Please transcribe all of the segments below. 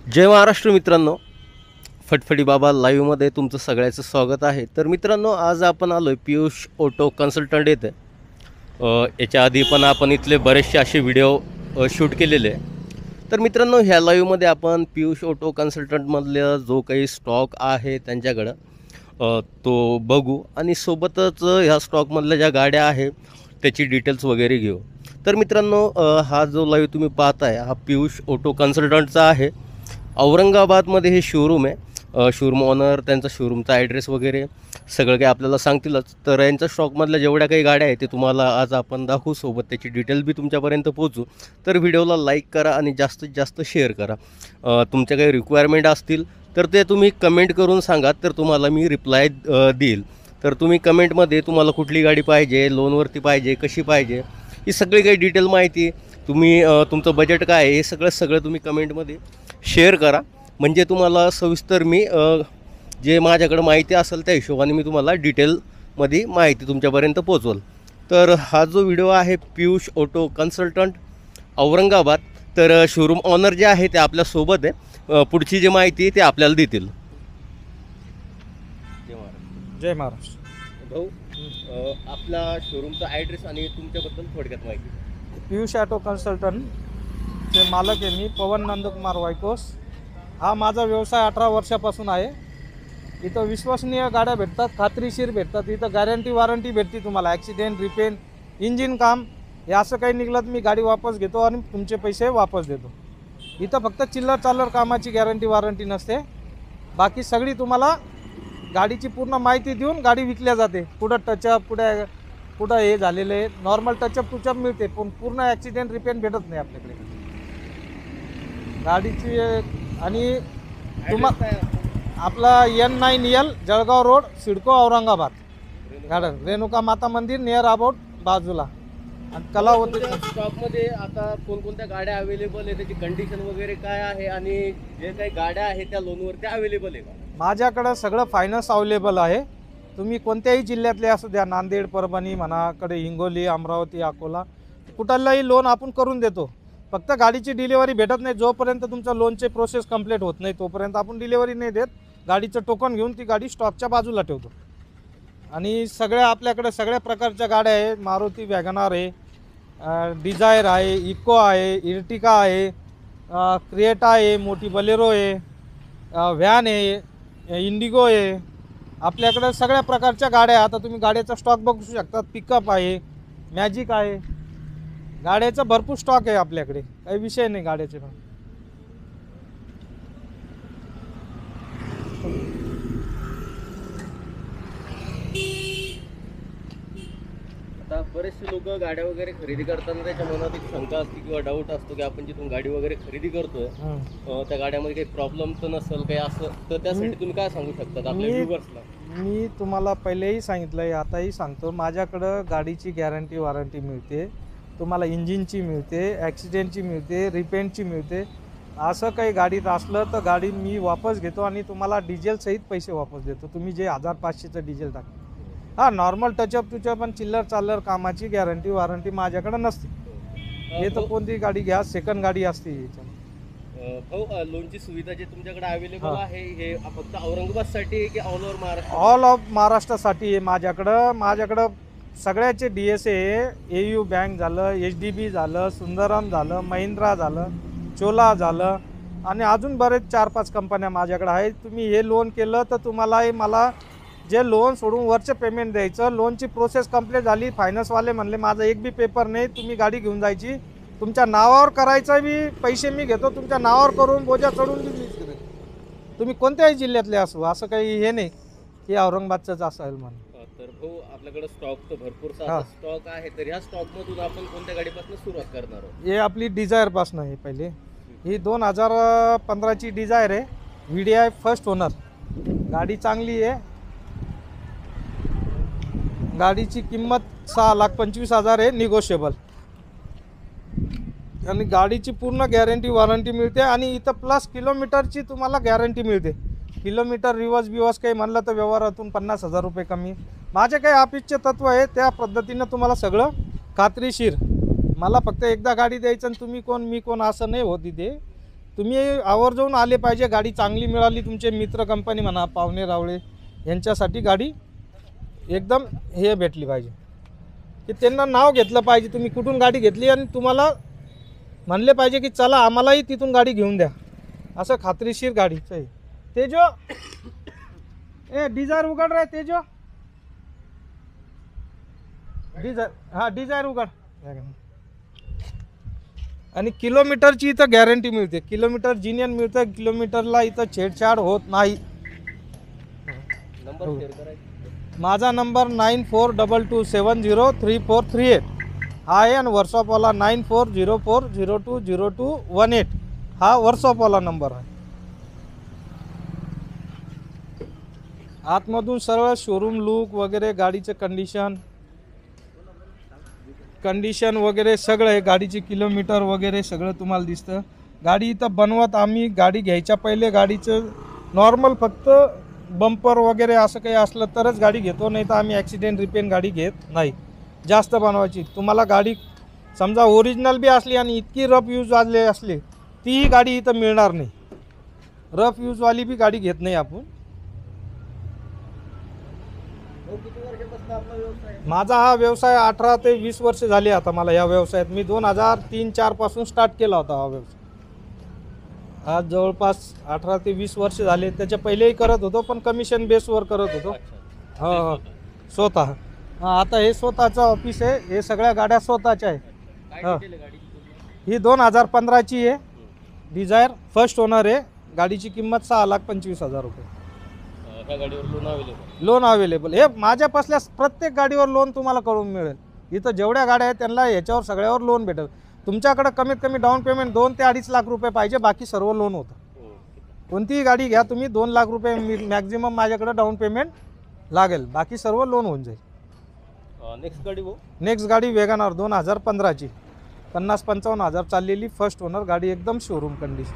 जय महाराष्ट्र मित्रांनो, फटफटी बाबा लाईव्हमध्ये तुमचं सगळ्याचं स्वागत आहे. तर मित्रांनो, आज आपण आलो आहे पियुष ऑटो कन्सल्टंट येथे. याच्या आधी पण आपण इथले बरेचसे असे व्हिडिओ शूट केलेले आहे. तर मित्रांनो, ह्या लाईव्हमध्ये आपण पियुष ऑटो कन्सल्टंटमधल्या जो काही स्टॉक आहे त्यांच्याकडं तो बघू आणि सोबतच ह्या स्टॉकमधल्या ज्या गाड्या आहे त्याची डिटेल्स वगैरे घेऊ. तर मित्रांनो, हा जो लाईव्ह तुम्ही पाहताय हा पियुष ऑटो कन्सल्टंटचा आहे. औरंगाबादमध्ये हे शोरूम आहे. शोरूम ऑनर त्यांचा शोरूमचा ॲड्रेस वगैरे सगळं काही आपल्याला सांगतीलच. तर यांच्या स्टॉकमधल्या जेवढ्या काही गाड्या आहेत ते तुम्हाला आज आपण दाखवू, सोबत त्याची डिटेल बी तुमच्यापर्यंत पोहोचू. तर व्हिडिओला लाईक करा आणि जास्तीत जास्त शेअर करा. तुमच्या काही रिक्वायरमेंट असतील तर ते तुम्ही कमेंट करून सांगा, तर तुम्हाला मी रिप्लाय देईल. तर तुम्ही कमेंटमध्ये तुम्हाला कुठली गाडी पाहिजे, लोनवरती पाहिजे, कशी पाहिजे, ही सगळी काही डिटेल माहिती तुम्ही तुमचं बजेट काय आहे हे सगळं तुम्ही कमेंटमध्ये शेअर करा. म्हणजे तुम्हाला सविस्तर मी जे माझ्याकडं माहिती असेल त्या हिशोबाने मी तुम्हाला डिटेलमध्ये माहिती तुमच्यापर्यंत पोचवल. तर हा जो व्हिडिओ आहे पियुष ऑटो कन्सल्टंट औरंगाबाद, तर शोरूम ऑनर जे आहे ते आपल्यासोबत आहे. पुढची जी माहिती ते आपल्याला देतील. जय महाराष्ट्र. भाऊ, आपला शोरूमचा ॲड्रेस आणि तुमच्याबद्दल थोडक्यात माहिती. पियुष ऑटो कन्सल्टंट चे मालक आहे मी, पवन नंदकुमार वायकोस. हा माझा व्यवसाय 18 वर्षापासून आहे. इथं विश्वसनीय गाड्या भेटतात, खात्रीशीर भेटतात. इथं गॅरंटी वॉरंटी भेटते तुम्हाला. ॲक्सिडेंट, रिपेन, इंजिन काम हे असं काही निघलं तर मी गाडी वापस घेतो आणि तुमचे पैसे वापस देतो. इथं फक्त चिल्लर चालर कामाची गॅरंटी वॉरंटी नसते. बाकी सगळी तुम्हाला गाडीची पूर्ण माहिती देऊन गाडी विकल्या जाते. कुठं टचअप, कुठं हे झालेलं आहे. नॉर्मल टचअप टुचअप मिळते, पण पूर्ण ॲक्सिडेंट रिपेन भेटत नाही आपल्याकडे गाडीची. आणि आपला N9L Jalgaon road, CIDCO, Aurangabad. Garden Renuka माता मंदिर नियर अबाउट बाजूला. आणि कलावती स्टॉकमध्ये आता कोणकोणत्या गाड्या अवेलेबल आहे, त्याची कंडिशन वगैरे काय आहे आणि जे काही गाड्या आहेत त्या लोनवरती अवेलेबल आहे का? माझ्याकडं सगळं फायनान्स अवेलेबल आहे. तुम्ही कोणत्याही जिल्ह्यातले असू द्या, नांदेड, परभणी म्हणा, कडे हिंगोली, अमरावती, अकोला, कुठलाही लोन आपण करून देतो. फक्त गाडीची डिलिव्हरी भेटत नाही. जोपर्यंत तुमच्या लोनचे प्रोसेस कंप्लीट होत नाही तोपर्यंत आपण डिलिव्हरी नाही देत. गाडीचं टोकन घेऊन ती गाडी स्टॉकच्या बाजूला ठेवतो. आणि आपल्याकडे सगळ्या प्रकारच्या गाड्या आहेत. मारुती वॅगनार आहे, डिझायर आहे, इको आहे, इर्टिका आहे, क्रिएटा आहे, मोठी बलेरो आहे, व्हॅन आहे, इंडिगो आहे. आपल्याकडे सगळ्या प्रकारच्या गाड्या. आता तुम्ही गाड्याचा स्टॉक बघू शकता. पिकअप आहे, मॅजिक आहे. गाड्याचा भरपूर स्टॉक आहे आपल्याकडे, काही विषय नाही गाड्याचे. पण आता बरेचसे लोक गाड्या वगैरे खरेदी करताना त्याच्या मनात एक शंका असते किंवा डाऊट असतो की आपण जिथून गाडी वगैरे खरेदी करतोय त्या गाड्यामध्ये काही प्रॉब्लेम तर नसेल काही असं, तर त्यासाठी तुम्ही काय सांगू शकता आपल्या व्ह्यूअर्सला? मी तुम्हाला पहिलेही सांगितलं आहे, आताही सांगतो. माझ्याकडं गाडीची गॅरंटी वॉरंटी मिळते. तुम्हाला इंजिनची मिळते, ॲक्सिडेंटची मिळते, रिपेंटची मिळते. असं काही गाडीत असलं तर गाडी मी वापस घेतो आणि तुम्हाला डिझेलसहित पैसे वापस देतो. तुम्ही जे 1500चं डिझेल टाका. हां, नॉर्मल टचअप टुचअप पण चिल्लर चालर कामाची गॅरंटी वॉरंटी माझ्याकडं नसते. हे तर कोणती गाडी घ्या, सेकंड गाडी असते याच्यात. लोनची सुविधा जे तुमच्याकडे अवेलेबल आहे हे फक्त औरंगाबादसाठी की all over Maharashtra? All of महाराष्ट्रासाठी आहे माझ्याकडं सगळ्याचे DSA आहे. AU बँक झालं, HDB झालं, सुंदरम झालं, महिंद्रा झालं, चोला झालं आणि अजून बरेच 4-5 कंपन्या माझ्याकडे आहेत. तुम्ही हे लोन केलं तर तुम्हालाही मला जे लोन सोडून वरचे पेमेंट द्यायचं. लोनची प्रोसेस कंप्लीट झाली, फायनान्सवाले म्हणले माझा एक बी पेपर नाही, तुम्ही गाडी घेऊन जायची, तुमच्या नावावर करायचं बी पैसे मी घेतो, तुमच्या नावावर करून बोजा चढून दिली. तुम्ही कोणत्याही जिल्ह्यातले असो, असं काही हे नाही की औरंगाबादचंच असेल म्हणून. तर भाऊ, आपल्याकडे स्टॉक तर भरपूर स्टॉक आहे. तर ह्या स्टॉकमधून आपण कोणत्या गाडीपासून सुरुवात करणार आहोत? हे आपली डिझायरपासून आहे. पहिले ही 2015ची डिझायर आहे, VDI फर्स्ट ओनर. गाडी चांगली आहे. गाडीची किंमत 6,25,000 आहे, निगोशिएबल. आणि गाडीची पूर्ण गॅरंटी वॉरंटी मिळते. आणि इथं प्लस किलोमीटरची तुम्हाला गॅरंटी मिळते. किलोमीटर रिवर्स काही म्हणलं तर व्यवहारातून 50,000 रुपये कमी. माझे काही ऑफिसचे तत्व आहे, त्या पद्धतीनं तुम्हाला सगळं खात्रीशीर. मला फक्त एकदा गाडी द्यायचं आणि तुम्ही कोण मी कोण असं नाही होत इथे. तुम्ही आवर्जून आले पाहिजे. गाडी चांगली मिळाली, तुमचे मित्र कंपनी म्हणा, पाहुणे रावळे यांच्यासाठी गाडी एकदम हे भेटली पाहिजे की त्यांना नाव घेतलं पाहिजे तुम्ही कुठून गाडी घेतली आणि तुम्हाला म्हणले पाहिजे की चला आम्हालाही तिथून गाडी घेऊन द्या, असं खात्रीशीर गाडी चाहिए. तेजो ए डिझायर उघड रे तेजो, डिझायर हां डिझायर उघड. आणि किलोमीटरची इथं गॅरंटी मिळते, किलोमीटर जिनियन मिळतं, किलोमीटरला इथं छेडछाड होत नाही. नंबर शेअर करायचा. माझा नंबर 9422703438 हा आहे आणि व्हॉट्सअपवाला 9404020218 हा व्हॉट्सअपवाला नंबर आहे. आतमधून सरळ शोरूम लुक वगैरे, गाडीचं कंडिशन वगैरे सगळं आहे, गाडीची किलोमीटर वगैरे सगळं तुम्हाला दिसतं. गाडी इथं बनवत आम्ही गाडी घ्यायच्या पहिले गाडीचं नॉर्मल फक्त बंपर वगैरे असं काही असलं तरच गाडी घेतो, नाही तर आम्ही ॲक्सिडेंट रिपेन गाडी घेत नाही. जास्त बनवायची तुम्हाला गाडी समजा ओरिजिनल बी असली आणि इतकी रफ यूज वाले असले तीही गाडी इथं मिळणार नाही. रफ यूजवाली बी गाडी घेत नाही आपण. माझा हा व्यवसाय 18 ते 20 वर्ष झाली आता मला या व्यवसायात. मी 2003-04 पासून स्टार्ट केला होता हा व्यवसाय. आज जवळपास 18 ते 20 वर्ष झाले. त्याच्या पहिलेही करत होतो पण कमिशन बेसवर करत होतो. हो स्वतः. हां आता हे स्वतःचं ऑफिस आहे, हे सगळ्या गाड्या स्वतःच्या आहे. ही 2015ची आहे डिझायर, फर्स्ट ओनर आहे. गाडीची किंमत 6,25,000 रुपये. ह्या गाडीवर लोन अवेलेबल. लोन अवेलेबल हे माझ्यापासल्या प्रत्येक गाडीवर लोन तुम्हाला करून मिळेल. इथं जेवढ्या गाड्या आहेत त्यांना ह्याच्यावर सगळ्यावर लोन भेटेल. तुमच्याकडे कमीत कमी डाऊन पेमेंट 2 ते 2.5 लाख रुपये पाहिजे, बाकी सर्व लोन होतं. कोणतीही गाडी घ्या तुम्ही 2 लाख रुपये मॅक्झिमम माझ्याकडे डाऊन पेमेंट लागेल, बाकी सर्व लोन होऊन जाईल. नेक्स्ट गाडी भाऊ. नेक्स्ट गाडी वेगनार 2015ची 50-55 चाललेली फर्स्ट ओनर गाडी, एकदम शोरूम कंडिशन.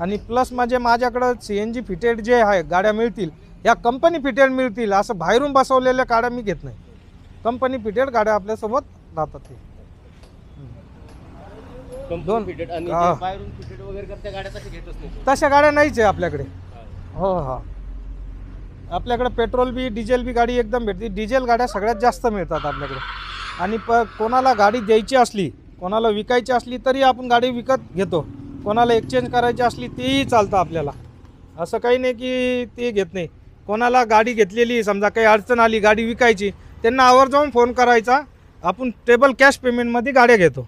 आणि प्लस म्हणजे माझ्याकडं CNG फिटेड जे आहे गाड्या मिळतील या कंपनी फिटेड मिळतील, असं बाहेरून बसवलेल्या गाड्या मी घेत नाही. कंपनी फिटेड गाड्या आपल्यासोबत राहतात. ते दोन फिटेड आणि बाहेरून फिटेड वगैरे करत्या गाड्या तशा घेतच नाही. तशा गाड्या नाहीच आहे आपल्याकडे. हो हो आपल्याकडे पेट्रोल बी डिझेल बी गाडी एकदम भेटते. डिझेल गाड्या सगळ्यात जास्त मिळतात आपल्याकडे. आणि कोणाला गाडी द्यायची असली, कोणाला विकायची असली तरी आपण गाडी विकत घेतो. कोणाला एक्सचेंज करायची असली तेही चालतं आपल्याला, असं काही नाही की ते घेत नाही. कोणाला गाडी घेतलेली समजा काही अडचण आली गाडी विकायची, त्यांना आवर्जून फोन करायचा, आपण टेबल कॅश पेमेंटमध्ये गाड्या घेतो.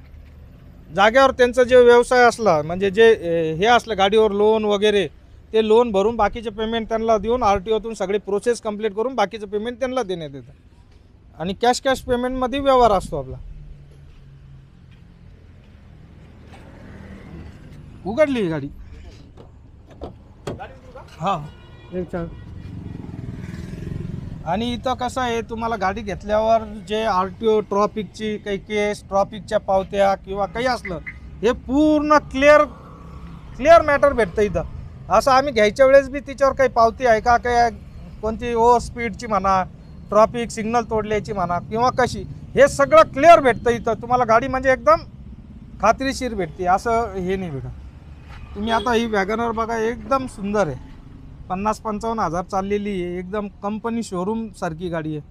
जाग्यावर त्यांचा जे व्यवसाय असला म्हणजे जे हे असलं गाडीवर लोन वगैरे, ते लोन भरून बाकीचे पेमेंट त्यांना देऊन RTOतून सगळी प्रोसेस कंप्लीट करून बाकीचं पेमेंट त्यांना देण्यात येतं. आणि कॅश पेमेंटमध्ये व्यवहार असतो आपला. उघडली ही गाडी. हां एक छान. आणि इथं कसं आहे तुम्हाला गाडी घेतल्यावर जे RTO ट्रॉफिकची काही केस, ट्रॉफिकच्या पावत्या किंवा काही असलं हे पूर्ण क्लिअर मॅटर भेटतं इथं. असं आम्ही घ्यायच्या वेळेस बी तिच्यावर काही पावती आहे का, काही कोणती ओव्हर स्पीडची म्हणा, ट्रॉफिक सिग्नल तोडल्याची म्हणा किंवा कशी, हे सगळं क्लिअर भेटतं इथं तुम्हाला. गाडी म्हणजे एकदम खात्रीशीर भेटते, असं हे नाही भेटत. तुम्ही आता ही वॅगनर बघा, एकदम सुंदर आहे. 50-55 चाललेली आहे, एकदम कंपनी शोरूम सारखी गाडी आहे.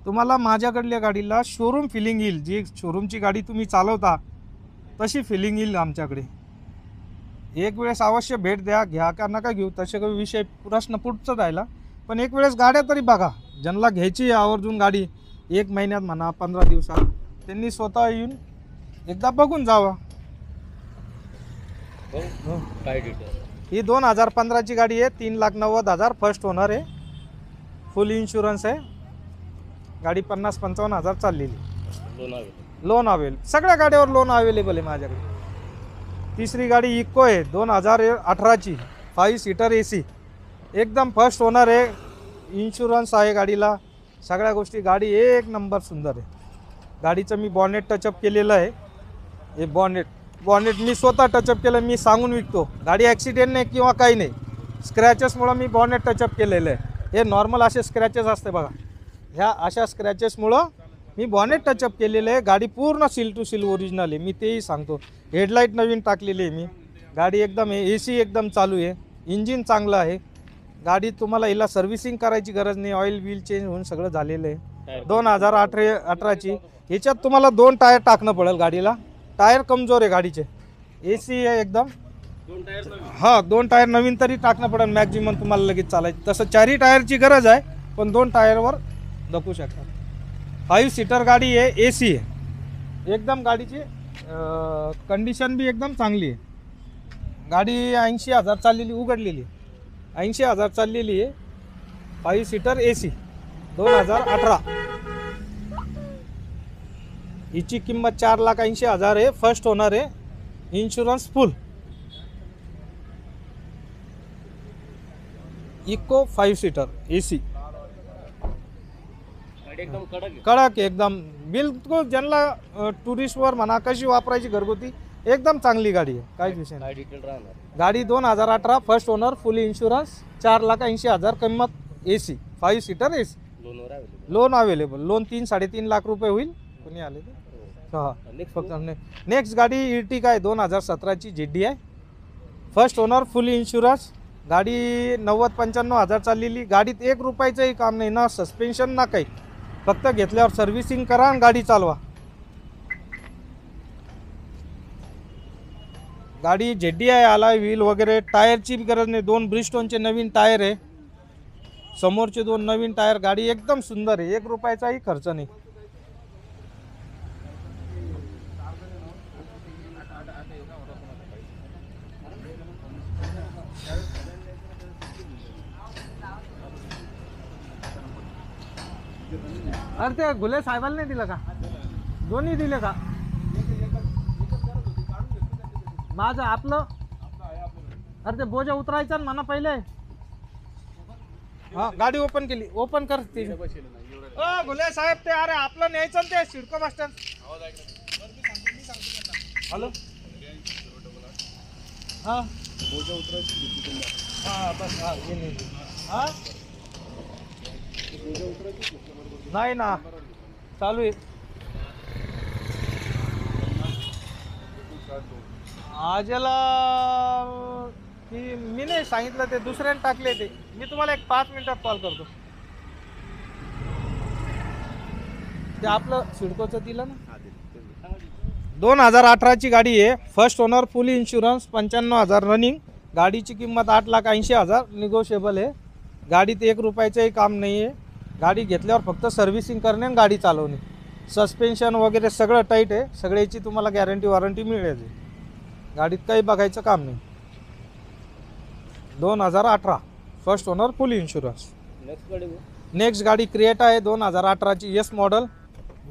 तुम्हाला माझ्याकडल्या गाडीला शोरूम फिलिंग येईल. जी शोरूमची गाडी तुम्ही चालवता तशी फिलिंग येईल आमच्याकडे. एक वेळेस अवश्य भेट द्या, घ्या का नका घेऊ तसे काही विषय प्रश्न पुढचं राहिला, पण एक वेळेस गाड्या तरी बघा. ज्यांना घ्यायची आवर्जून गाडी 1 महिन्यात म्हणा 15 दिवसात, त्यांनी स्वतः येऊन एकदा बघून जावं. काय डिटेल. ही 2015ची गाडी आहे, 3,90,000 फर्स्ट ओनर आहे, फुल इन्शुरन्स आहे. गाडी 50-55 चाललेली. लोन अवेलेबल सगळ्या गाड्यावर लोन अवेलेबल आहे माझ्याकडे. तिसरी गाडी इको आहे 2018ची 5 सीटर AC, एकदम फर्स्ट ओनर आहे, इन्शुरन्स आहे गाडीला, सगळ्या गोष्टी. गाडी एक नंबर सुंदर आहे. गाडीचं मी बॉनेट टचअप केलेलं आहे. हे बॉनेट मी स्वतः टचअप केलं, मी सांगून विकतो. गाडी ॲक्सिडेंट नाही किंवा काही नाही, स्क्रॅचेसमुळं मी बॉनेट टचअप केलेलं आहे. हे नॉर्मल असे स्क्रॅचेस असते बघा, ह्या अशा स्क्रॅचेसमुळं मी बॉनेट टचअप केलेलं आहे. गाडी पूर्ण सील टू सील ओरिजिनल आहे, मी तेही सांगतो. हेडलाईट नवीन टाकलेली आहे मी. गाडी एकदम AC एकदम चालू आहे, इंजिन चांगलं आहे. गाडी तुम्हाला हिला सर्व्हिसिंग करायची गरज नाही, ऑइल व्हील चेंज होऊन सगळं झालेलं आहे. 2018ची ह्याच्यात तुम्हाला 2 टायर टाकणं पडेल गाडीला. टायर कमजोर आहे गाडीचे, AC आहे एकदम. 2 टायर नवीन तरी टाकणं पडेल मॅक्झिमम तुम्हाला लगेच चालायचं. तसं 4 टायरची गरज आहे, पण 2 टायरवर धकू शकतात. 5 सीटर गाडी आहे, AC आहे एकदम. गाडीची कंडिशन बी एकदम चांगली आहे. गाडी 80,000 चाललेली, उघडलेली 80,000 चाललेली आहे. 5 सीटर AC 2018. हिची किंमत 4,80,000 आहे. फर्स्ट ओनर आहे, insurance full. Eco 5 seater AC एकदम कडक एकदम. बिलकुल ज्यांना टुरिस्टवर म्हणा कशी वापरायची घरगुती एकदम चांगली गाडी आहे, काहीच विषय नाही. डिटेल राहणार. गाडी 2018, फर्स्ट ओनर, फुल इन्शुरन्स, 4,80,000 किंमत. AC 5 seater AC. लोनवर available. Loan available. Loan 3-3.5 lakh रुपये होईल कोणी आले तर. हां फक्त नेक्स्ट गाडी इर्टिगा आहे, 2017ची ZD आहे. फर्स्ट ओनर, फुल इन्शुरन्स. गाडी 90-95,000 चाललेली. गाडीत 1 रुपयाचंही काम नाही, ना सस्पेन्शन ना काही. फक्त घेतल्यावर सर्व्हिसिंग करा आणि गाडी चालवा. गाडी ZD आहे, आला व्हील वगैरे. टायरची गरज नाही, 2 ब्रिस्टोनचे नवीन टायर आहे, समोरचे 2 नवीन टायर. गाडी एकदम सुंदर आहे, 1 रुपयाचाही खर्च नाही. अरे ते गुले साहेबाला नाही दिलं का? दोन्ही दिले का? माझं आपलं. अरे ते बोजा उतरायचं ना म्हणा पहिले. हा गाडी ओपन केली, ओपन कर ती. गुले साहेब ते अरे आपलं न्यायचं ना, ते सिडको बस स्टँड. हॅलो हा बोजा उतरायची. हा बस. हा ये नाही. हा नाही ना, चालू आहे. आजला की मी नाही सांगितलं, ते दुसऱ्याने टाकले. ते मी तुम्हाला 5 मिनिटात कॉल करतो. ते आपलं सिडकोचं दिलं ना. 2018ची गाडी आहे, फर्स्ट ओनर, फुल इन्शुरन्स, 95,000 रनिंग. गाडीची किंमत 8,80,000 निगोशिएबल आहे. गाडीत 1 रुपयाचंही काम नाही आहे. गाडी घेतल्यावर फक्त सर्व्हिसिंग करणे आणि गाडी चालवणे. सस्पेन्शन वगैरे सगळं टाईट आहे. सगळ्याची तुम्हाला गॅरंटी वॉरंटी मिळेल. गाडीत काही बघायचं काम नाही. 2018, फर्स्ट ओनर, फुल इन्शुरन्स. नेक्स्ट गाडी क्रिएटा आहे, 2018ची S मॉडल,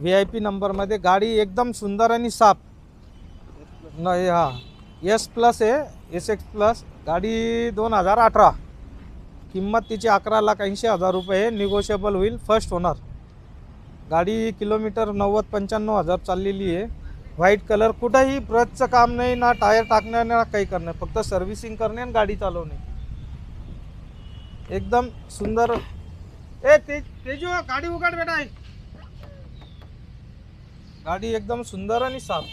VIP नंबरमध्ये. गाडी एकदम सुंदर आणि साफ. नाही हा S प्लस आहे, SX प्लस. गाडी 2018, किंमत तिची 11,80,000 रुपये आहे, निगोशिएबल होईल. First owner. गाडी किलोमीटर 90-95,000 चाललेली आहे. White colour. कुठंही ब्रशचं काम नाही, ना टायर टाकणे ना काही करणे, फक्त सर्व्हिसिंग करणे आणि गाडी चालवणे. एकदम सुंदर. तेजू गाडी उघड बेटा. गाडी एकदम सुंदर आणि साफ.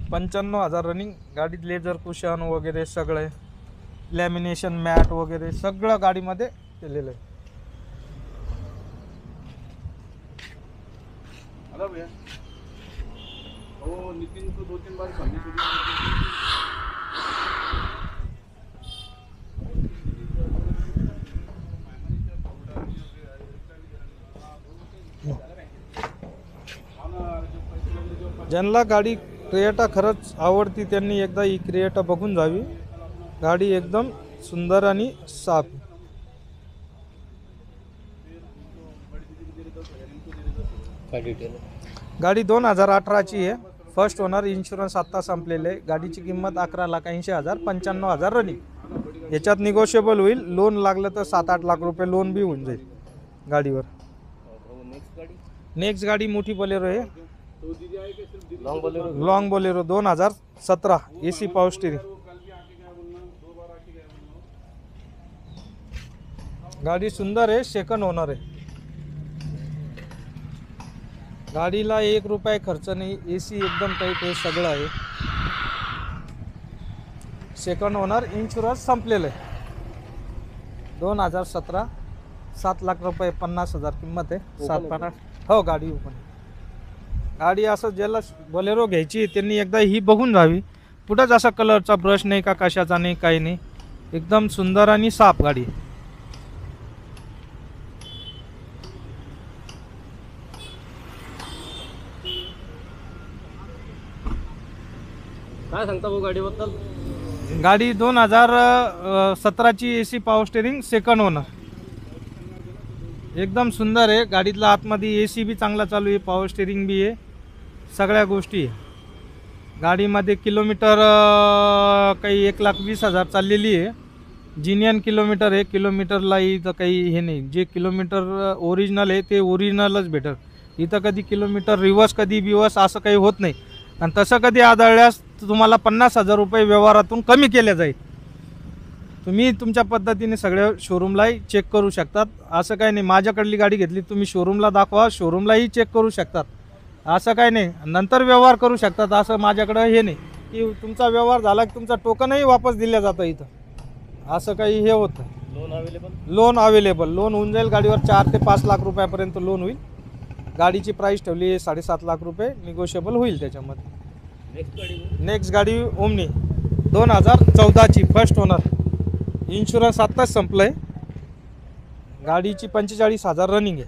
$95,000 रनिंग. गाडीत लेझर कुशन वगैरे सगळे, लॅमिनेशन मॅट वगैरे सगळं गाडीमध्ये केलेलं आहे. भैया नितिन को 2-3 बार खाने के लिए ज्यांना गाडी क्रिएटा खरंच आवडती त्यांनी एकदा ही क्रिएटा बघून जावी. गाडी एकदम सुंदर आणि साफ. गाडी 2018ची आहे, फर्स्ट ओनर, इन्शुरन्स आत्ता संपलेले आहे. गाडीची किंमत 11,80,000, 95,000 रनिंग. याच्यात निगोशिएबल होईल. लोन लागलं तर 7-8 लाख रुपये लोन बी होऊन जाईल गाडीवर. नेक्स्ट गाडी मोठी बोलेरो आहे, long Bolero 2017, AC power steering. गाडी सुंदर आहे, सेकंड ओनर आहे. गाडीला 1 रुपया खर्च नाही, AC एकदम टाईट आहे, सगळं आहे. सेकंड ओनर, इन्शुरन्स संपलेलं आहे. 2017, 7 लाख रुपये 50,000 किंमत आहे. 7-5 हो गाडी ओपन. गाडी असं ज्याला बोलेरो घ्यायची त्यांनी एकदा ही बघून जावी. कुठंच असा कलरचा ब्रश नाही का कशाचा नाही, काही नाही. एकदम सुंदर आणि साफ गाडी आहे. काय सांगता भाऊ गाडीबद्दल? गाडी 2017ची AC power steering, second owner. एकदम सुंदर आहे. गाडीतला आतमध्ये AC बी चांगला चालू आहे, पॉवर स्टेरिंग बी आहे, सगळ्या गोष्टी आहे. गाडीमध्ये किलोमीटर काही 1,20,000 चाललेली आहे. जिनियन किलोमीटर आहे. किलोमीटरला इथं काही हे नाही. जे किलोमीटर ओरिजिनल आहे ते ओरिजिनलच भेटल. इथं कधी किलोमीटर रिवर्स कधी बिवर्स असं काही होत नाही. आणि तसं कधी आढळल्यास तुम्हाला 50,000 रुपये व्यवहारातून कमी केले जाईल. तुम्ही तुमच्या पद्धतीने सगळ्या शोरूमलाही चेक करू शकतात. असं काही नाही माझ्याकडली गाडी घेतली तुम्ही शोरूमला दाखवा, शोरूमलाही चेक करू शकतात. असं काही नाही नंतर व्यवहार करू शकतात. असं माझ्याकडं हे नाही की तुमचा व्यवहार झाला की तुमचा टोकनही वापस दिलं जातं इथं. असं काही हे होतं. Loan available? Loan available. Loan होऊन जाईल. गाडीवर 4 ते 5 लाख रुपयापर्यंत लोन होईल. गाडीची प्राईस ठेवली आहे 7.5 लाख रुपये. निगोशिएबल होईल त्याच्यामध्ये. नेक्स्ट गाडी ओमनी 2014ची, फर्स्ट ओनर. इन्शुरन्स आत्ताच संपलं आहे. गाडीची 45,000 रनिंग आहे.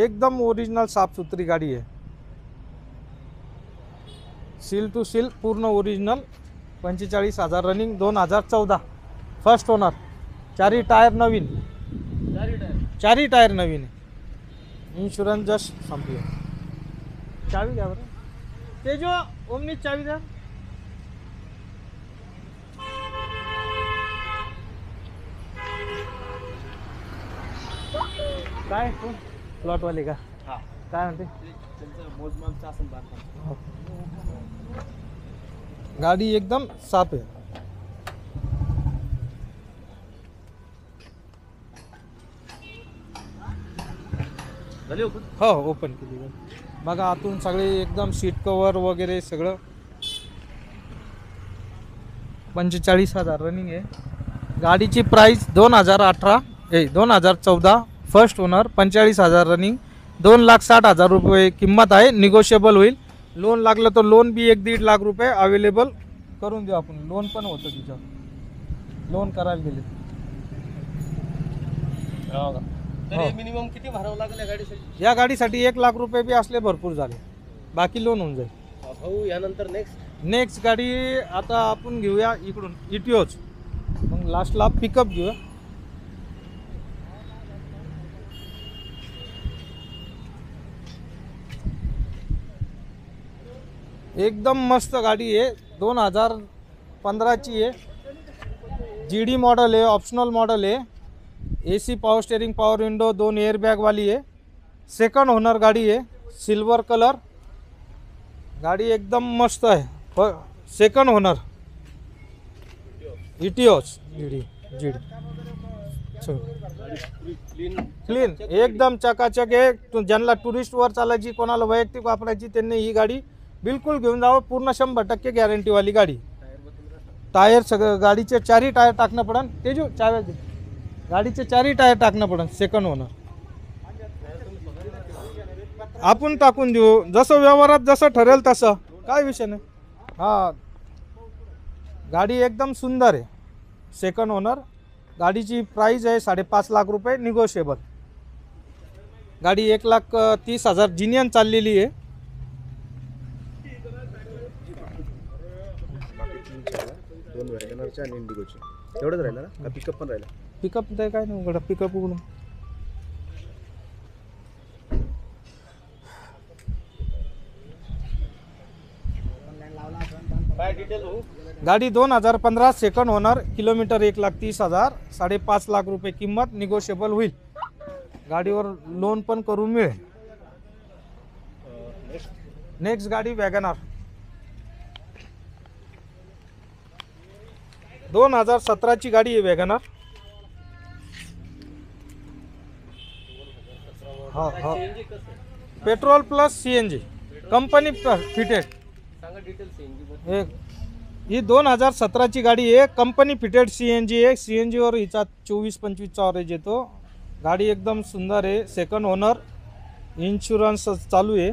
एकदम ओरिजिनल साफसुथरी गाडी आहे. सील टू सील पूर्ण ओरिजिनल. 45,000 रनिंग. 2014 first owner. चारही टायर नवीन. चारही टायर नवीन आहे. इन्शुरन्स जस्ट संपले. चावी द्या बरं. तेजो ओमनी चावी द्या. काय प्लॉटवाले का? काय म्हणते? गाडी एकदम साफ आहे. हो ओपन केली. बघा आतून सगळे एकदम सीट कवर वगैरे सगळं. 45,000 रनिंग आहे. गाडीची प्राइस 2014 फर्स्ट ओनर. 45,000 रनिंग. 2,60,000 रुपये किंमत आहे. निगोशिएबल होईल. लोन लागलं तर लोन बी 1-1.5 लाख रुपये अवेलेबल करून देऊ आपण. लोन पण होतं तिच्यावर. लोन करायला गेले मिनिमम किती भरावं लागेल या गाडीसाठी? या गाडीसाठी 1 लाख रुपये बी असले भरपूर झाले. बाकी लोन होऊन जाईल. भाऊ यानंतर नेक्स्ट गाडी आता आपण घेऊया इकडून इटिओच. मग लास्टला पिकअप घेऊया. एकदम मस्त गाडी आहे. 2015ची आहे. GD मॉडल आहे. ऑप्शनल मॉडल आहे. AC power steering, power window, 2 एअरबॅगवाली आहे. सेकंड ओनर गाडी आहे. Silver colour. गाडी एकदम मस्त आहे. Second owner. Etios GD. Clean एकदम चकाचक आहे. ज्यांना टुरिस्टवर चालायची, कोणाला वैयक्तिक वापरायची, त्यांनी ही गाडी बिलकुल घेऊन जावं. पूर्ण 100% गॅरंटीवाली गाडी. टायर सगळं गाडीचे 4ही टायर टाकणं पडन. तेजू चाव्या दे. गाडीचे 4ही टायर टाकणं पडन. सेकंड ओनर आपण टाकून देऊ. जसं व्यवहारात जसं ठरेल तसं काय विषय नाही. हां गाडी एकदम सुंदर आहे. Second owner. गाडीची प्राइस आहे 5.5 लाख रुपये. निगोशिएबल. गाडी 1,30,000 जिनियन चाललेली आहे. एवढंच राहिलं ना? पिकअप पण राहिला. पिकअप ते काय नाही उघडा. पिकअप उघडून गाडी 2015 सेकंड ओनर. किलोमीटर 1,30,000. 5.5 लाख रुपये किंमत. निगोशिएबल होईल. गाडीवर लोन पण करून मिळेल. नेक्स्ट गाडी वॅगनार. 2017ची गाडी आहे वॅगनार. हो हो petrol plus CNG company fitted. सांगा डिटेल्स एक ही 2017ची गाडी आहे. कंपनी फिटेड CNG आहे. CNGवर हिचा 24-25चा ॲव्हरेज येतो. गाडी एकदम सुंदर आहे. सेकंड ओनर, इन्शुरन्स चालू आहे.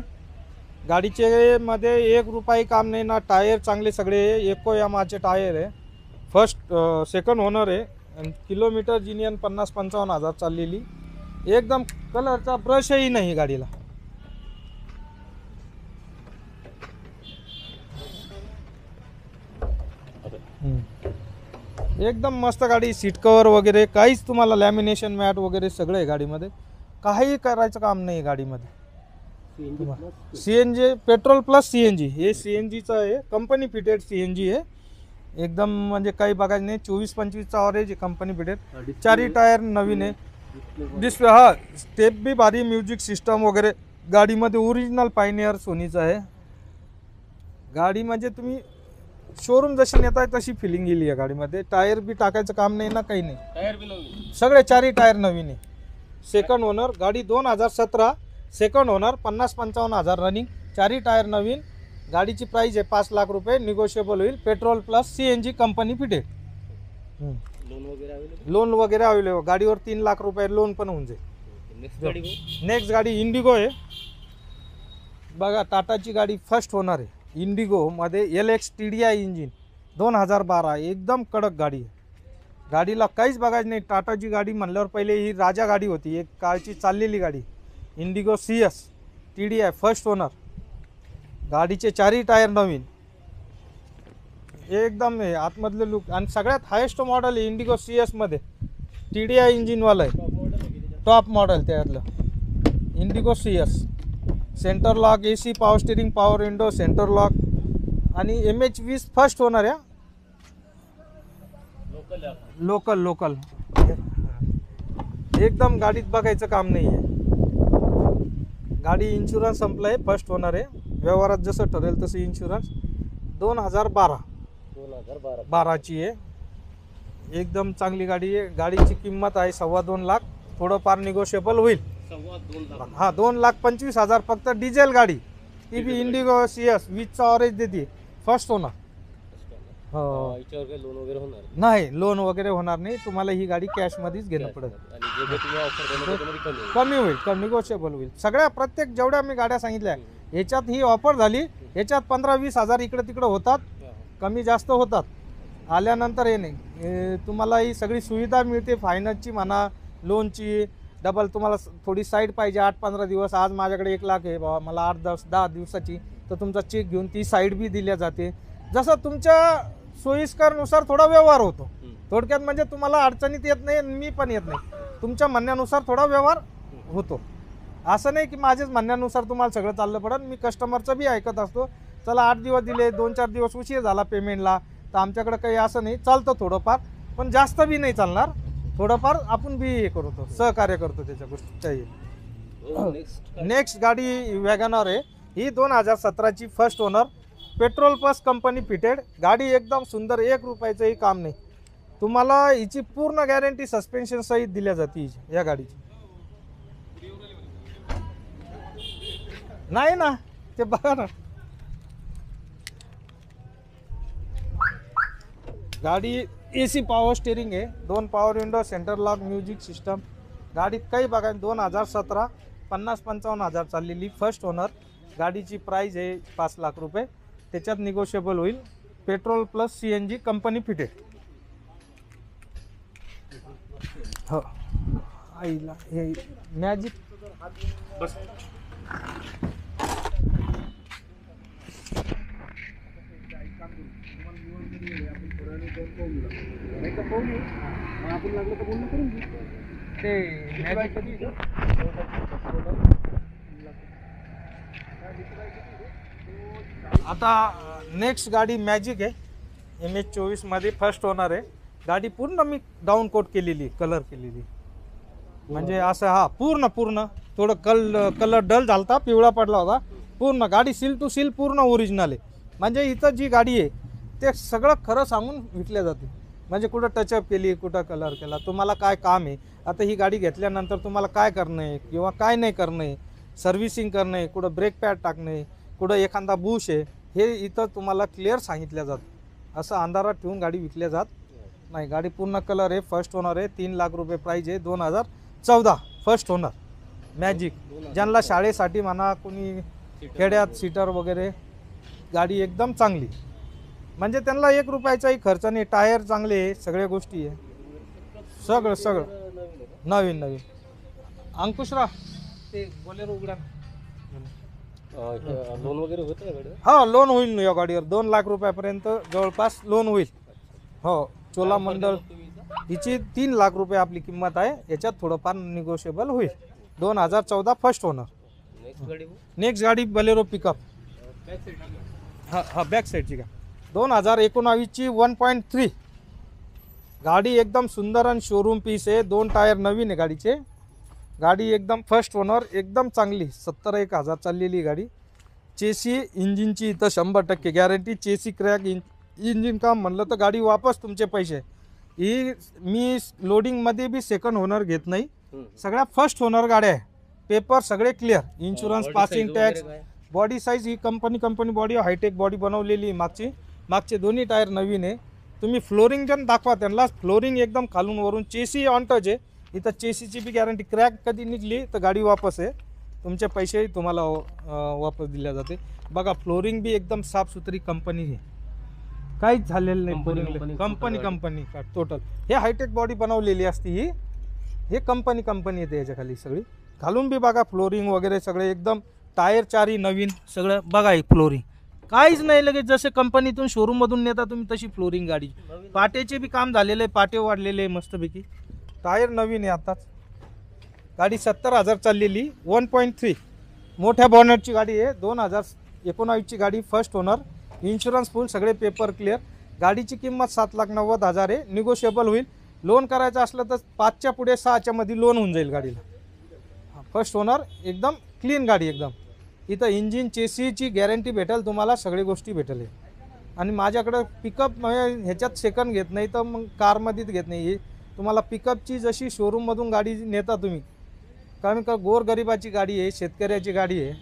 गाडीचे मध्ये 1 रुपये काम नाही ना. टायर चांगले सगळे आहे. Yokohamaचे टायर आहे. सेकंड ओनर आहे. आणि किलोमीटर जिनियन 50-55 हजार चाललेली. एकदम कलरचा ब्रशही नाही गाडीला. एकदम मस्त गाडी. सीट कवर वगैरे काहीच तुम्हाला लॅमिनेशन मॅट वगैरे सगळं आहे गाडीमध्ये. काही करायचं काम नाही गाडीमध्ये. CNG पेट्रोल प्लस CNG हे CNGचं आहे. कंपनी फिटेड CNG आहे. एकदम म्हणजे काही बघायचं नाही. 24-25चा ॲव्हरेज आहे कंपनी फिटेड. 4 टायर नवीन आहे. डिस्प्ले हा स्टेप बी भारी. म्युझिक सिस्टम वगैरे गाडीमध्ये ओरिजिनल पायनियर सोनीचं आहे. गाडी म्हणजे तुम्ही शोरूम जशी नेताय तशी फिलिंग गेली आहे गाडीमध्ये. टायर बी टाकायचं काम नाही ना, काही नाही. टायर बी नवीन सगळे 4 टायर नवीन आहे. सेकंड ओनर गाडी 2017. सेकंड ओनर 50-55 हजार रनिंग. 4 टायर नवीन. गाडीची प्राइस आहे 5 लाख रुपये. निगोशिएबल होईल. Petrol plus CNG company fitted. Loan वगैरे अवेलेबल. लोन वगैरे अवेलेबल. गाडीवर 3 लाख रुपये लोन पण होऊन जाईल. नेक्स्ट गाडी नेक्स्ट गाडी इंडिगो आहे. बघा टाटाची गाडी फर्स्ट होणार आहे. इंडिगोमध्ये LX TDI इंजिन 2012. एकदम कडक गाडी आहे. गाडीला काहीच बघायचं नाही. टाटाची गाडी म्हणल्यावर पहिले ही राजा गाडी होती. एक काळची चाललेली गाडी. Indigo CS TDI first owner. गाडीचे 4 टायर नवीन. एकदम आहे आतमधले लुक. आणि सगळ्यात हायेस्ट मॉडेल आहे इंडिगो CS मध्ये. TDI इंजिनवाला आहे. टॉप मॉडेल त्यातलं Indigo CS. Centre lock, AC, power steering, power window, centre lock. आणि MH20 फर्स्ट होणार आहे. लोकल एकदम गाडीत बघायचं काम नाही आहे. गाडी इन्शुरन्स संपला आहे. फर्स्ट होणार आहे. व्यवहारात जसं ठरेल तसं इन्शुरन्स. 2012ची आहे. एकदम चांगली गाडी आहे. गाडीची किंमत आहे 2.25 लाख. थोडंफार निगोशिएबल होईल. 2.25 लाख. हा 2,25,000 फक्त डिझेल गाडी. ती बी इंडिगो CS 20चा ॲव्हरेज देते. फर्स्ट होणार. हो याच्यावर काही लोन वगैरे होणार नाही. लोन वगैरे होणार नाही. तुम्हाला ही गाडी कॅशमध्येच घेणं पडेल. आणि जे जे तुम्ही ऑफर देणार त्याच्यामध्ये कमी होईल. कमी होईल. निगोशिएबल होईल. सगळ्या प्रत्येक जेवढ्या मी गाड्या सांगितल्या ह्याच्यात ही ऑफर झाली. ह्याच्यात 15-20 हजार इकडे तिकडे होतात. कमी जास्त होतात. आल्यानंतर हे नाही. तुम्हाला ही सगळी सुविधा मिळते. फायनान्सची म्हणा, लोनची. डबल तुम्हाला थोडी साईड पाहिजे 8-15 दिवस. आज माझ्याकडे 1 लाख आहे बाबा, मला 8-10 दिवसाची, तर तुमचा चेक घेऊन ती साईड बी दिल्या जाते. जसं तुमच्या सोयीस्करनुसार थोडा व्यवहार होतो. थोडक्यात म्हणजे तुम्हाला अडचणीत येत नाही. मी पण येत नाही. तुमच्या म्हणण्यानुसार थोडा व्यवहार होतो. असं नाही की माझ्याच म्हणण्यानुसार तुम्हाला सगळं चाललं पडेल. मी कस्टमरचं बी ऐकत असतो. चला 8 दिवस दिले, 2-4 दिवस उशीर झाला पेमेंटला, तर आमच्याकडे काही असं नाही. चालतं थोडंफार, पण जास्त बी नाही चालणार. थोडंफार आपण बी हे करतो, सहकार्य करतो त्याच्या गोष्टी. नेक्स्ट गाडी वॅगनर आहे. ही 2017ची first owner. Petrol plus company fitted. गाडी एकदम सुंदर. 1 रुपयाचंही काम नाही. तुम्हाला हिची पूर्ण गॅरंटी सस्पेन्शन सहित दिल्या जाते या गाडीची. नाही ना, ते बघा ना. गाडी AC पॉवर स्टिअरिंग आहे. 2 power window, centre lock, music system. गाडीत काही बघा. 2017 50-55 हजार चाललेली. First owner. गाडीची प्राइस आहे 5 लाख रुपये. त्याच्यात निगोशिएबल होईल. Petrol plus CNG company fitted. हो आईला हे मॅजिक बस. आता नेक्स्ट गाडी मॅजिक आहे. MH24 मध्ये फर्स्ट होणार आहे. गाडी पूर्ण मी डाऊन कोट केलेली, कलर केलेली. म्हणजे असं हा पूर्ण थोडं कलर डल झालता, पिवळा पडला होता. पूर्ण गाडी सील टू सील पूर्ण ओरिजिनल आहे. म्हणजे इथं जी गाडी आहे ते सगळं खरं सांगून विकल्या जाते. म्हणजे कुठं टचअप केली, कुठं कलर केला, तुम्हाला काय काम आहे, आता ही गाडी घेतल्यानंतर तुम्हाला काय करणं आहे किंवा काय नाही करणं आहे, सर्व्हिसिंग करणं आहे, कुठं ब्रेक पॅड टाकणं आहे, कुठं एखादा बुश आहे, हे इथं तुम्हाला क्लिअर सांगितलं जातं. असं अंधारात ठेवून गाडी विकल्या जात नाही. गाडी पूर्ण कलर आहे, फर्स्ट ओनर आहे, 3 लाख रुपये प्राईज आहे, 2014 फर्स्ट ओनर मॅजिक. ज्यांना शाळेसाठी म्हणा, कोणी खेड्यात सीटर वगैरे, गाडी एकदम चांगली, म्हणजे त्यांना 1 रुपयाचाही खर्च नाही. टायर चांगले आहे, सगळ्या गोष्टी आहे, सगळं नवीन. अंकुशराव ते बोलेरो उघडा. लोन वगैरे होतं का गाडीवर? हा, लोन होईल या गाडीवर 2 लाख रुपयापर्यंत जवळपास लोन होईल. हो, चोला मंडळ हिची 3 लाख रुपये आपली किंमत आहे. याच्यात थोडंफार निगोशिएबल होईल. 2014 फर्स्ट ओनर. नेक्स्ट गाडी बलेरो पिकअप. हा बॅक साईडची का 2019ची 1.3 गाडी एकदम सुंदर आणि शोरूम पीस आहे. 2 टायर नवीन आहे गाडीचे. गाडी एकदम फर्स्ट ओनर, एकदम चांगली. 70,000 चाललेली गाडी. चेसी इंजिनची इथं 100% गॅरंटी. चेसी क्रॅक इंजिन काम म्हणलं तर गाडी वापस तुमचे पैसे. ही मी लोडिंगमध्ये बी सेकंड ओनर घेत नाही. सगळ्या फर्स्ट ओनर गाड्या आहे. पेपर सगळे clear. Insurance, passing tax. Body size ही कंपनी बॉडी हायटेक बॉडी बनवलेली. मागचे दोन्ही टायर नवीन आहे. तुम्ही फ्लोरिंग जण दाखवा त्यांना. फ्लोरिंग एकदम खालून वरून. चेसी ऑन टच आहे. इथं चेसीची बी गॅरंटी. क्रॅक कधी निघली तर गाडी वापस आहे. तुमचे पैसेही तुम्हाला वापस दिल्या जाते. बघा फ्लोरिंग बी एकदम साफसुथरी कंपनी आहे. काहीच झालेलं नाही. Company total. हे हायटेक बॉडी बनवलेली असते ही. हे कंपनी येते याच्या खाली सगळी. घालून बी बघा फ्लोरिंग वगैरे सगळे एकदम. टायर 4ही नवीन सगळं. बघा ही फ्लोरिंग काहीच नाही. लगेच जसे कंपनीतून शोरूममधून नेता तुम्ही तशी फ्लोरिंग गाडी. पाट्याचे बी काम झालेलं आहे. पाटे वाढलेले आहे मस्तपैकी. टायर नवीन आहे आताच. गाडी 70,000 चाललेली. 1.3 मोठ्या बॉनेटची गाडी आहे. 2019ची गाडी. First owner. इन्शुरन्स फुल. सगळे पेपर क्लिअर. गाडीची किंमत 7,90,000 आहे. निगोशिएबल होईल. लोन करायचं असलं तर 5च्या पुढे 6च्या मध्ये लोन होऊन जाईल गाडीला. First owner. एकदम क्लीन गाडी एकदम. इथं इंजिन चेसीची गॅरंटी भेटेल तुम्हाला. सगळी गोष्टी भेटेल. आणि माझ्याकडं पिकअप ह्याच्यात सेकंड घेत नाही तर मग कारमध्येच घेत नाही. तुम्हाला पिकअपची जशी शोरूममधून गाडी नेता तुम्ही. कारण का गोरगरिबाची गाडी आहे. शेतकऱ्याची गाडी आहे.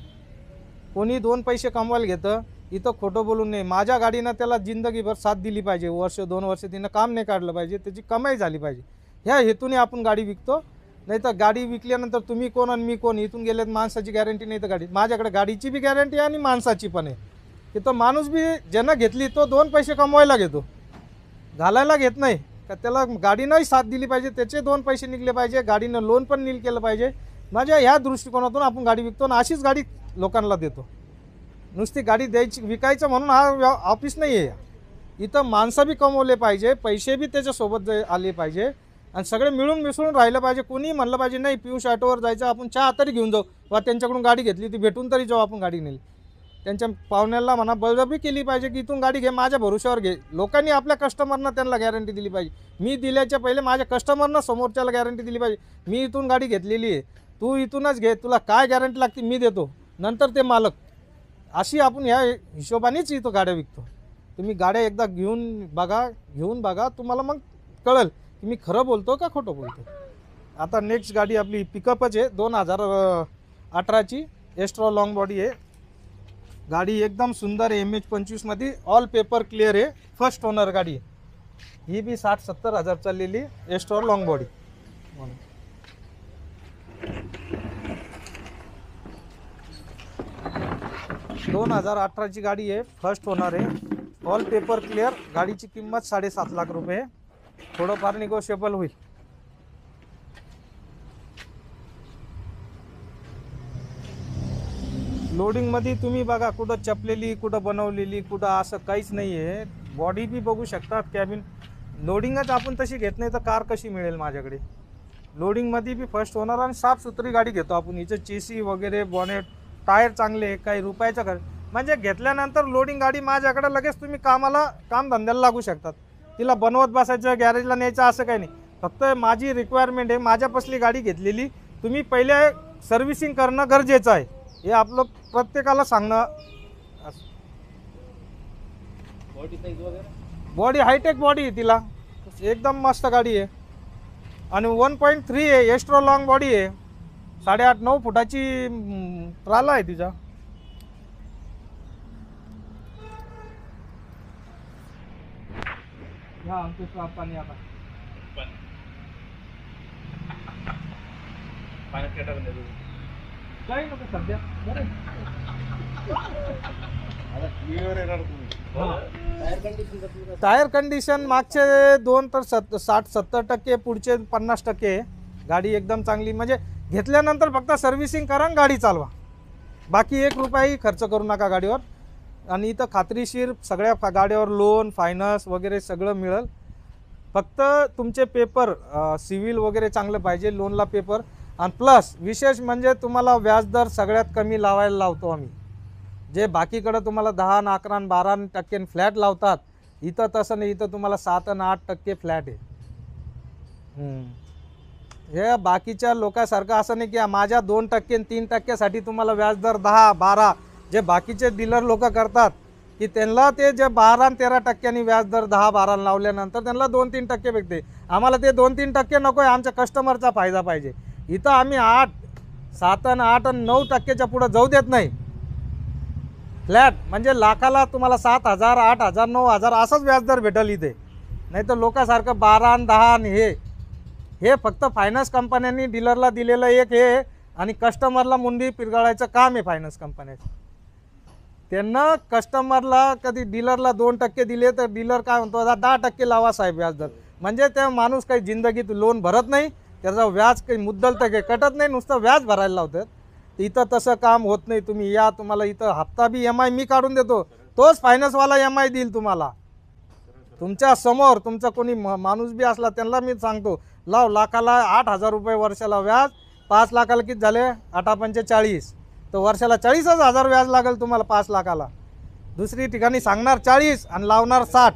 कोणी 2 पैसे कमवायला घेतं. इथं खोटं बोलून नाही. माझ्या गाडीनं त्याला जिंदगीभर साथ दिली पाहिजे. 1-2 वर्ष तिनं काम नाही काढलं पाहिजे. त्याची कमाई झाली पाहिजे. ह्या हेतूने आपण गाडी विकतो. नाही तर गाडी विकल्यानंतर तुम्ही कोण आणि मी कोण. इथून गेल्यात माणसाची गॅरंटी नाही तर गाडी. माझ्याकडे गाडीची बी गॅरंटी आणि माणसाची पण आहे. तिथं माणूस बी ज्यानं घेतली तो 2 पैसे कमवायला घेतो. घालायला घेत नाही. का त्याला गाडीनंही साथ दिली पाहिजे. त्याचे 2 पैसे निघले पाहिजे. गाडीनं लोन पण नील केलं पाहिजे. माझ्या ह्या दृष्टिकोनातून आपण गाडी विकतो आणि अशीच गाडी लोकांना देतो. नुसती गाडी द्यायची विकायचं म्हणून हा ऑफिस नाही आहे. इथं माणसं बी कमवले पाहिजे. पैसे बी त्याच्यासोबत आले पाहिजे. आणि सगळे मिळून मिसळून राहिलं पाहिजे. कोणी म्हणलं पाहिजे नाही पियुष ऑटोवर जायचं आपण चहा तरी घेऊन जाऊ. वा त्यांच्याकडून गाडी घेतली ती भेटून तरी जाऊ आपण गाडी नेली. त्यांच्या पाहुण्याला म्हणा बळजबरी केली पाहिजे की इथून गाडी घे. माझ्या भरोश्यावर घे. लोकांनी आपल्या कस्टमरना त्यांना गॅरंटी दिली पाहिजे. मी दिल्याच्या पहिले माझ्या कस्टमरना समोरच्याला गॅरंटी दिली पाहिजे. मी इथून गाडी घेतलेली आहे. तू इथूनच घे. तुला काय गॅरंटी लागते मी देतो. नंतर ते मालक. अशी आपण ह्या हिशोबानेच इथं गाड्या विकतो. तुम्ही गाड्या एकदा घेऊन बघा. तुम्हाला मग कळेल की मी खरं बोलतो का खोटं बोलतो. आता नेक्स्ट गाडी आपली पिकअपच आहे. 2018ची एस्ट्रा लॉंग बॉडी आहे. गाडी एकदम सुंदर आहे. MH25 मध्ये ऑल पेपर क्लिअर आहे. फर्स्ट ओनर गाडी आहे. ही बी 60-70,000 चाललेली एस्ट्रा लॉंग बॉडी. 2018ची गाडी आहे. फर्स्ट ओनर आहे. All paper clear. गाडीची किंमत 7.5 लाख रुपये. थोडंफार निगोशिएबल होईल. लोडिंगमध्ये तुम्ही बघा कुठं चपलेली, कुठं बनवलेली, कुठं असं काहीच नाही आहे. बॉडी बी बघू शकता. कॅबिन लोडिंगच आपण तशी घेत नाही तर कार कशी मिळेल माझ्याकडे. लोडिंगमध्ये बी फर्स्ट ओनर आणि साफसुथरी गाडी घेतो आपण. हिचं चेसी वगैरे बॉनेट टायर चांगले. काही रुपयाचं घर म्हणजे घेतल्यानंतर लोडिंग गाडी माझ्याकडे लगेच तुम्ही कामधंद्याला लागू शकतात. तिला बनवत बसायचं गॅरेजला न्यायचं असं काही नाही. फक्त माझी रिक्वायरमेंट आहे. माझ्यापासली गाडी घेतलेली तुम्ही पहिले सर्व्हिसिंग करणं गरजेचं आहे. हे आपलं प्रत्येकाला सांगणं. बॉडी साईज वगैरे बॉडी हायटेक बॉडी आहे. तिला एकदम मस्त गाडी आहे आणि 1.3 आहे, एक्स्ट्रा लॉंग बॉडी आहे, 8.5-9 फुटाची ट्राला आहे तिचा. या अंकुश पाणी आता काही नको सध्या. टायर कंडिशन मागचे 2 तर 60-70%, पुढचे 50%. गाडी एकदम चांगली, म्हणजे घेतल्यानंतर फक्त सर्व्हिसिंग करा आणि गाडी चालवा, बाकी 1 रुपयाही खर्च करू नका गाडीवर. आणि इथं खात्रीशीर सगळ्या गाड्यावर लोन फायनान्स वगैरे सगळं मिळेल. फक्त तुमचे पेपर सिव्हिल वगैरे चांगलं पाहिजे, लोनला पेपर. आणि प्लस विशेष म्हणजे तुम्हाला व्याजदर सगळ्यात कमी लावायला लावतो आम्ही. जे बाकीकडं तुम्हाला 10, 11, 12% फ्लॅट लावतात, इथं तसं नाही. इथं तुम्हाला 7 आणि 8% फ्लॅट आहे. हे बाकीच्या लोकांसारखं असं नाही की माझ्या 2% 3%साठी तुम्हाला व्याजदर 10-12 जे बाकीचे डीलर लोक करतात की त्यांना ते जे 12 आणि 13% व्याजदर 10-12 लावल्यानंतर त्यांना 2-3% भेटते. आम्हाला ते 2-3% नको आहे, आमच्या कस्टमरचा फायदा पाहिजे. इथं आम्ही 7 आणि 8 आणि 9%च्या पुढं जाऊ देत नाही. फ्लॅट म्हणजे लाखाला तुम्हाला 7,000 8,000 9,000 असंच व्याजदर भेटेल इथे. नाही तर लोकांसारखं 12 आणि 10 आणि हे फक्त फायनान्स कंपन्यांनी डीलरला दिलेलं एक हे आणि कस्टमरला मुंडी पिरगाळायचं काम आहे फायनान्स कंपन्याचं. त्यांना कस्टमरला कधी डीलरला 2% दिले तर डीलर काय म्हणतो 10% लावा साहेब व्याजदर, म्हणजे त्या माणूस काही जिंदगीत लोन भरत नाही, त्याचा व्याज काही मुद्दल तर काही कटत नाही, नुसतं व्याज भरायला लावतात. इथं तसं काम होत नाही. तुम्ही या, तुम्हाला इथं हप्ता बी EMI मी काढून देतो, तोच फायनान्सवाला EMI देईल तुम्हाला. तुमच्या समोर तुमचा कोणी माणूस बी असला त्यांना मी सांगतो लाव, लाखाला 8,000 रुपये वर्षाला व्याज, 5 लाखाला किती झाले 8×5 = 40, तर वर्षाला 40,000 व्याज लागेल तुम्हाला 5 लाखाला. दुसरी ठिकाणी सांगणार 40 आणि लावणार 60,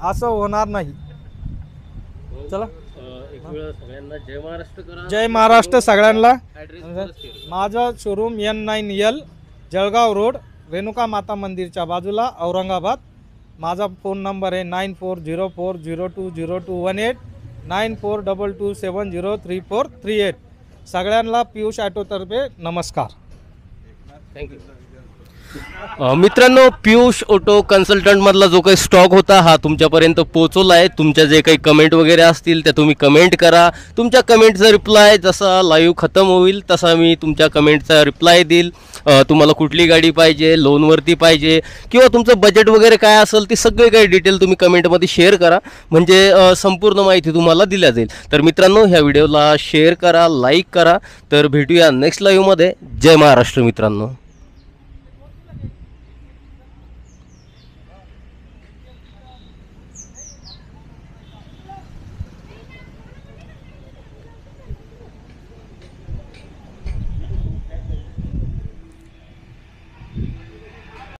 असं होणार नाही. चला जय महाराष्ट्र करा. जय महाराष्ट्र सगळ्यांना. माझं showroom N9L Jalgaon road, Renuka माता मंदिरच्या बाजूला, औरंगाबाद. माझा फोन नंबर आहे 9404020218 9422703438. सगळ्यांना पियुष ऑटोतर्फे नमस्कार. थँक्यू. मित्रांनो, पियुष ऑटो कन्सल्टंटमधला जो काही स्टॉक होता हा तुमच्यापर्यंत पोहोचवला आहे. तुमच्या जे काही कमेंट वगैरे असतील त्या तुम्ही कमेंट करा. तुमच्या कमेंटचा रिप्लाय जसा लाईव्ह खतम होईल तसा मी तुमच्या कमेंटचा रिप्लाय देईल. तुम्हाला कुठली गाडी पाहिजे, लोनवरती पाहिजे किंवा तुमचं बजेट वगैरे काय असेल ती सगळी काही डिटेल तुम्ही कमेंटमध्ये शेअर करा, म्हणजे संपूर्ण माहिती तुम्हाला दिल्या जाईल. तर मित्रांनो, ह्या व्हिडिओला शेअर करा, लाईक करा. तर भेटूया नेक्स्ट लाईव्हमध्ये. जय महाराष्ट्र मित्रांनो.